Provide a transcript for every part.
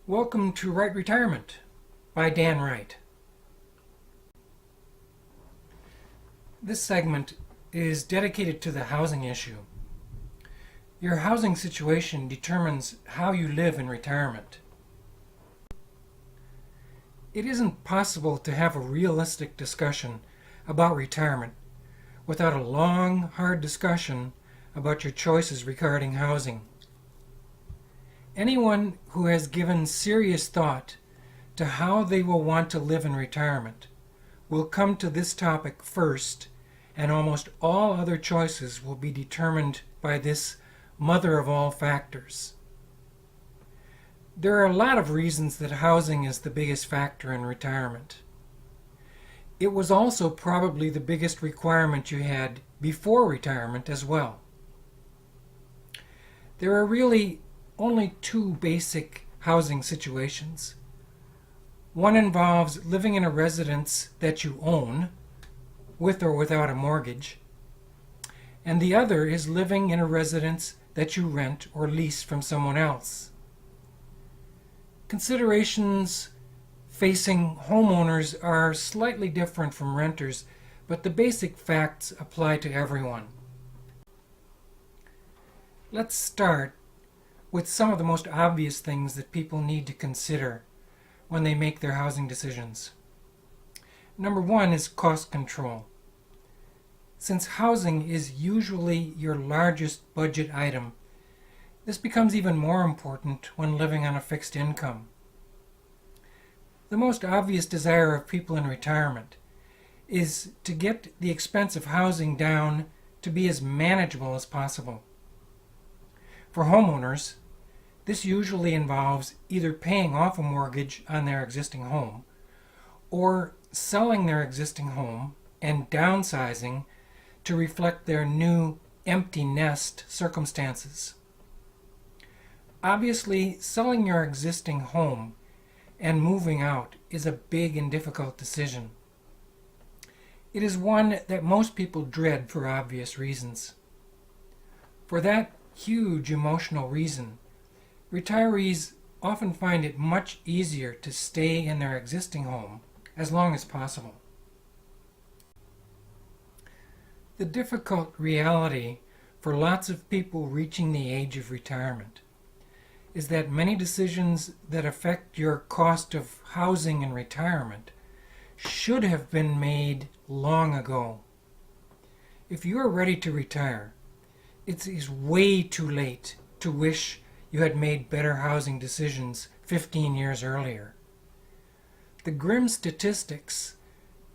Welcome to Wright Retirement by Dan Wright. This segment is dedicated to the housing issue. Your housing situation determines how you live in retirement. It isn't possible to have a realistic discussion about retirement without a long, hard discussion about your choices regarding housing. Anyone who has given serious thought to how they will want to live in retirement will come to this topic first, and almost all other choices will be determined by this mother of all factors. There are a lot of reasons that housing is the biggest factor in retirement. It was also probably the biggest requirement you had before retirement as well. There are really only two basic housing situations. One involves living in a residence that you own, with or without a mortgage, and the other is living in a residence that you rent or lease from someone else. Considerations facing homeowners are slightly different from renters, but the basic facts apply to everyone. Let's start with some of the most obvious things that people need to consider when they make their housing decisions. Number one is cost control. Since housing is usually your largest budget item, this becomes even more important when living on a fixed income. The most obvious desire of people in retirement is to get the expense of housing down to be as manageable as possible. For homeowners, this usually involves either paying off a mortgage on their existing home or selling their existing home and downsizing to reflect their new empty nest circumstances. Obviously, selling your existing home and moving out is a big and difficult decision. It is one that most people dread for obvious reasons. For that huge emotional reason, retirees often find it much easier to stay in their existing home as long as possible. The difficult reality for lots of people reaching the age of retirement is that many decisions that affect your cost of housing in retirement should have been made long ago. If you are ready to retire, it is way too late to wish you had made better housing decisions 15 years earlier. The grim statistics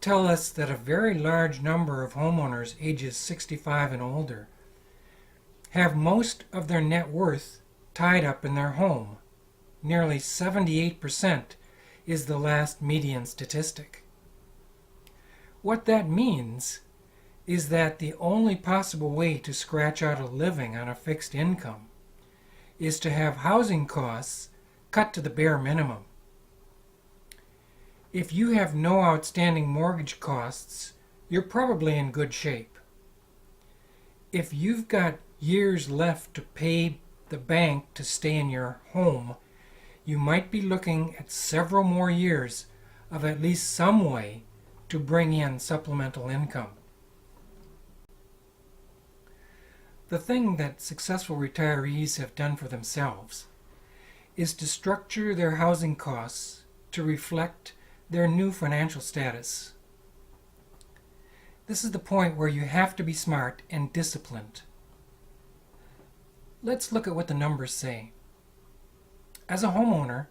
tell us that a very large number of homeowners ages 65 and older have most of their net worth tied up in their home. Nearly 78% is the last median statistic. What that means is that the only possible way to scratch out a living on a fixed income is to have housing costs cut to the bare minimum. If you have no outstanding mortgage costs, you're probably in good shape. If you've got years left to pay the bank to stay in your home, you might be looking at several more years of at least some way to bring in supplemental income. The thing that successful retirees have done for themselves is to structure their housing costs to reflect their new financial status. This is the point where you have to be smart and disciplined. Let's look at what the numbers say. As a homeowner,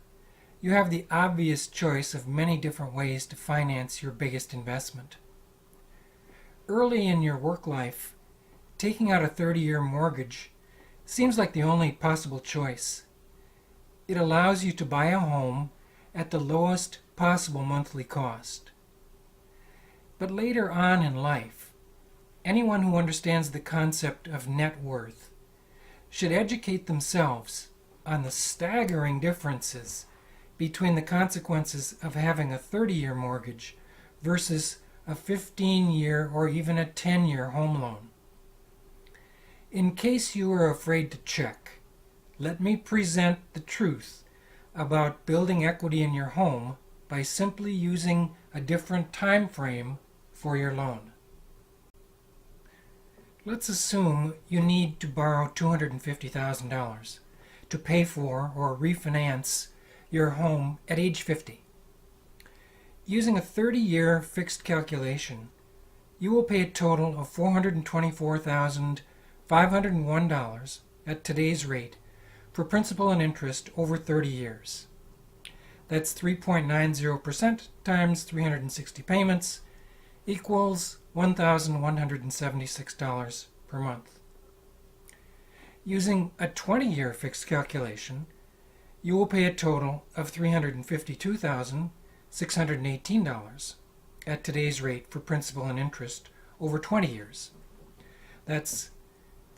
you have the obvious choice of many different ways to finance your biggest investment. Early in your work life, taking out a 30-year mortgage seems like the only possible choice. It allows you to buy a home at the lowest possible monthly cost. But later on in life, anyone who understands the concept of net worth should educate themselves on the staggering differences between the consequences of having a 30-year mortgage versus a 15-year or even a 10-year home loan. In case you are afraid to check, let me present the truth about building equity in your home by simply using a different time frame for your loan. Let's assume you need to borrow $250,000 to pay for or refinance your home at age 50. Using a 30-year fixed calculation, you will pay a total of $424,501 at today's rate for principal and interest over 30 years. That's 3.90% times 360 payments equals $1,176 per month. Using a 20-year fixed calculation, you will pay a total of $352,618 at today's rate for principal and interest over 20 years. That's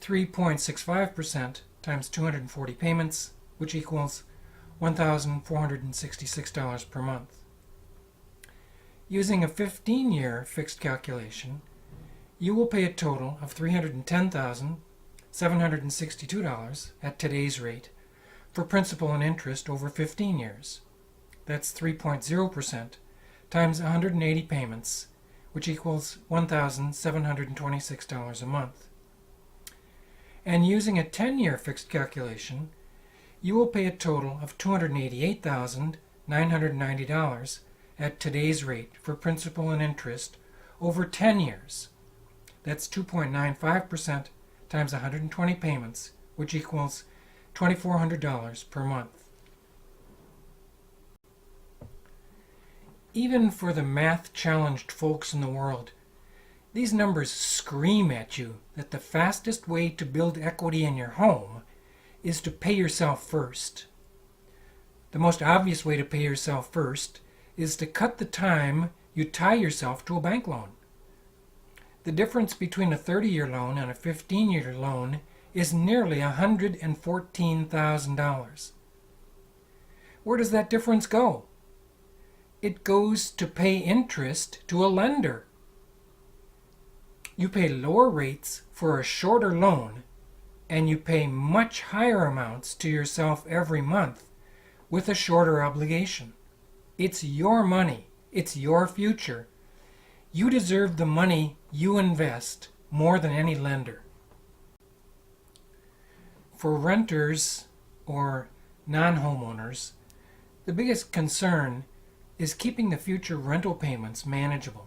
3.65% times 240 payments, which equals $1,466 per month. Using a 15-year fixed calculation, you will pay a total of $310,762 at today's rate for principal and interest over 15 years. That's 3.0% times 180 payments, which equals $1,726 a month. And using a 10-year fixed calculation, you will pay a total of $288,990 at today's rate for principal and interest over 10 years. That's 2.95% times 120 payments, which equals $2,400 per month. Even for the math-challenged folks in the world, these numbers scream at you that the fastest way to build equity in your home is to pay yourself first. The most obvious way to pay yourself first is to cut the time you tie yourself to a bank loan. The difference between a 30-year loan and a 15-year loan is nearly $114,000. Where does that difference go? It goes to pay interest to a lender. You pay lower rates for a shorter loan, and you pay much higher amounts to yourself every month with a shorter obligation. It's your money. It's your future. You deserve the money you invest more than any lender. For renters or non-homeowners, the biggest concern is keeping the future rental payments manageable.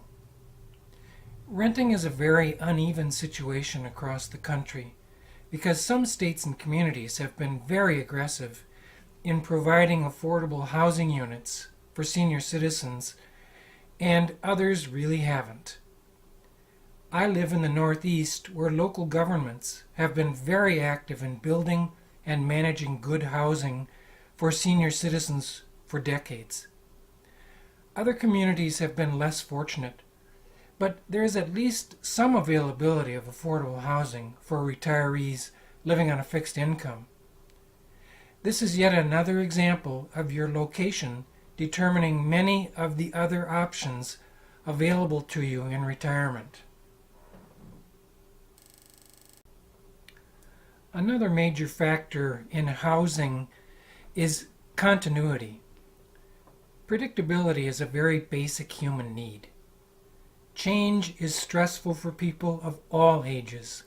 Renting is a very uneven situation across the country because some states and communities have been very aggressive in providing affordable housing units for senior citizens, and others really haven't. I live in the Northeast, where local governments have been very active in building and managing good housing for senior citizens for decades. Other communities have been less fortunate, but there is at least some availability of affordable housing for retirees living on a fixed income. This is yet another example of your location determining many of the other options available to you in retirement. Another major factor in housing is continuity. Predictability is a very basic human need. Change is stressful for people of all ages,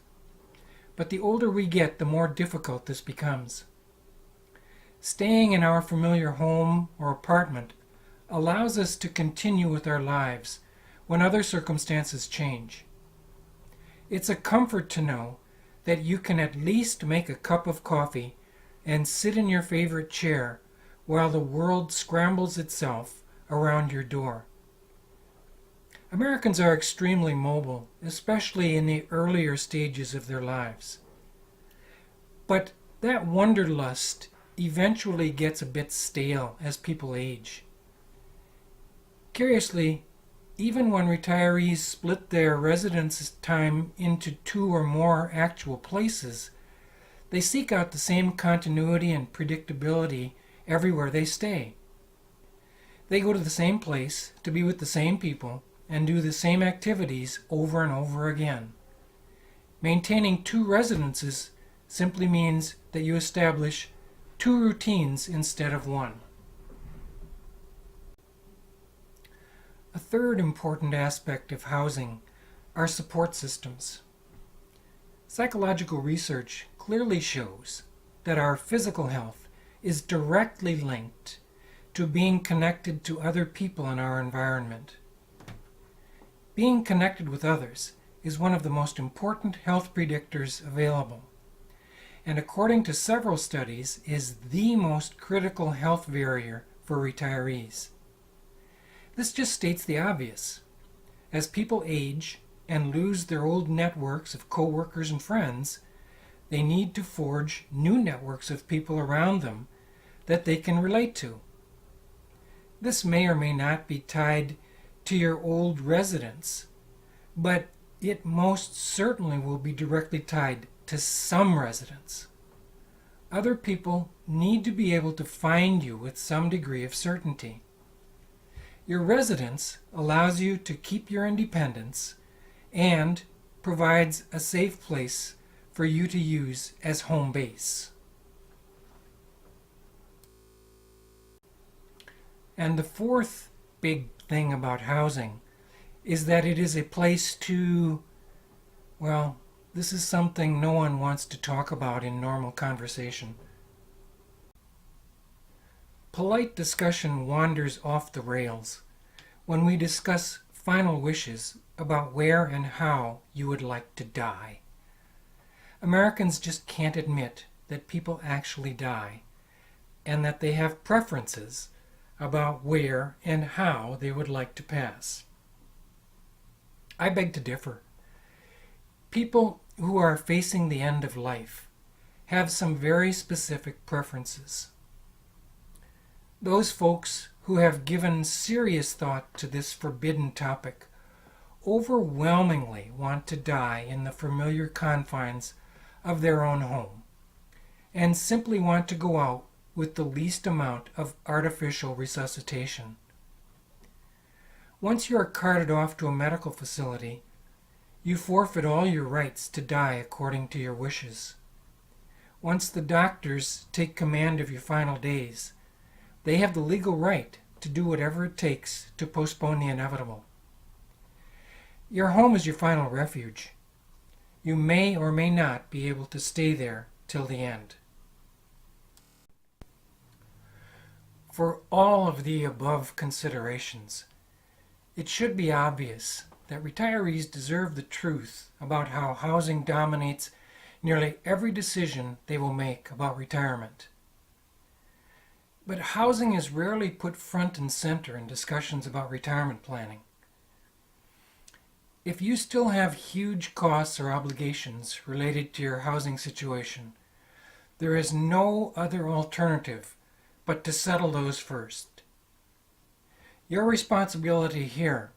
but the older we get, the more difficult this becomes. Staying in our familiar home or apartment allows us to continue with our lives when other circumstances change. It's a comfort to know that you can at least make a cup of coffee and sit in your favorite chair while the world scrambles itself around your door. Americans are extremely mobile, especially in the earlier stages of their lives. But that wanderlust eventually gets a bit stale as people age. Curiously, even when retirees split their residence time into 2 or more actual places, they seek out the same continuity and predictability everywhere they stay. They go to the same place to be with the same people and do the same activities over and over again. Maintaining 2 residences simply means that you establish 2 routines instead of 1. third important aspect of housing are support systems. Psychological research clearly shows that our physical health is directly linked to being connected to other people in our environment. Being connected with others is one of the most important health predictors available, and according to several studies is the most critical health barrier for retirees. This just states the obvious. As people age and lose their old networks of co-workers and friends, they need to forge new networks of people around them that they can relate to. This may or may not be tied to your old residence, but it most certainly will be directly tied to some residence. Other people need to be able to find you with some degree of certainty. Your residence allows you to keep your independence and provides a safe place for you to use as home base. And the fourth big thing about housing is that it is a place to, well, this is something no one wants to talk about in normal conversation. Polite discussion wanders off the rails when we discuss final wishes about where and how you would like to die. Americans just can't admit that people actually die and that they have preferences about where and how they would like to pass. I beg to differ. People who are facing the end of life have some very specific preferences. Those folks who have given serious thought to this forbidden topic overwhelmingly want to die in the familiar confines of their own home and simply want to go out with the least amount of artificial resuscitation. Once you are carted off to a medical facility, you forfeit all your rights to die according to your wishes. Once the doctors take command of your final days, they have the legal right to do whatever it takes to postpone the inevitable. Your home is your final refuge. You may or may not be able to stay there till the end. For all of the above considerations, it should be obvious that retirees deserve the truth about how housing dominates nearly every decision they will make about retirement. But housing is rarely put front and center in discussions about retirement planning. If you still have huge costs or obligations related to your housing situation, there is no other alternative but to settle those first. Your responsibility here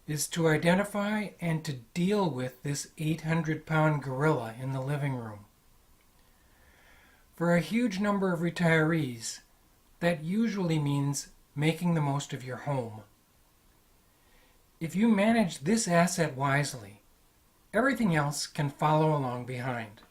is to identify and to deal with this 800-pound gorilla in the living room. For a huge number of retirees, that usually means making the most of your home. If you manage this asset wisely, everything else can follow along behind.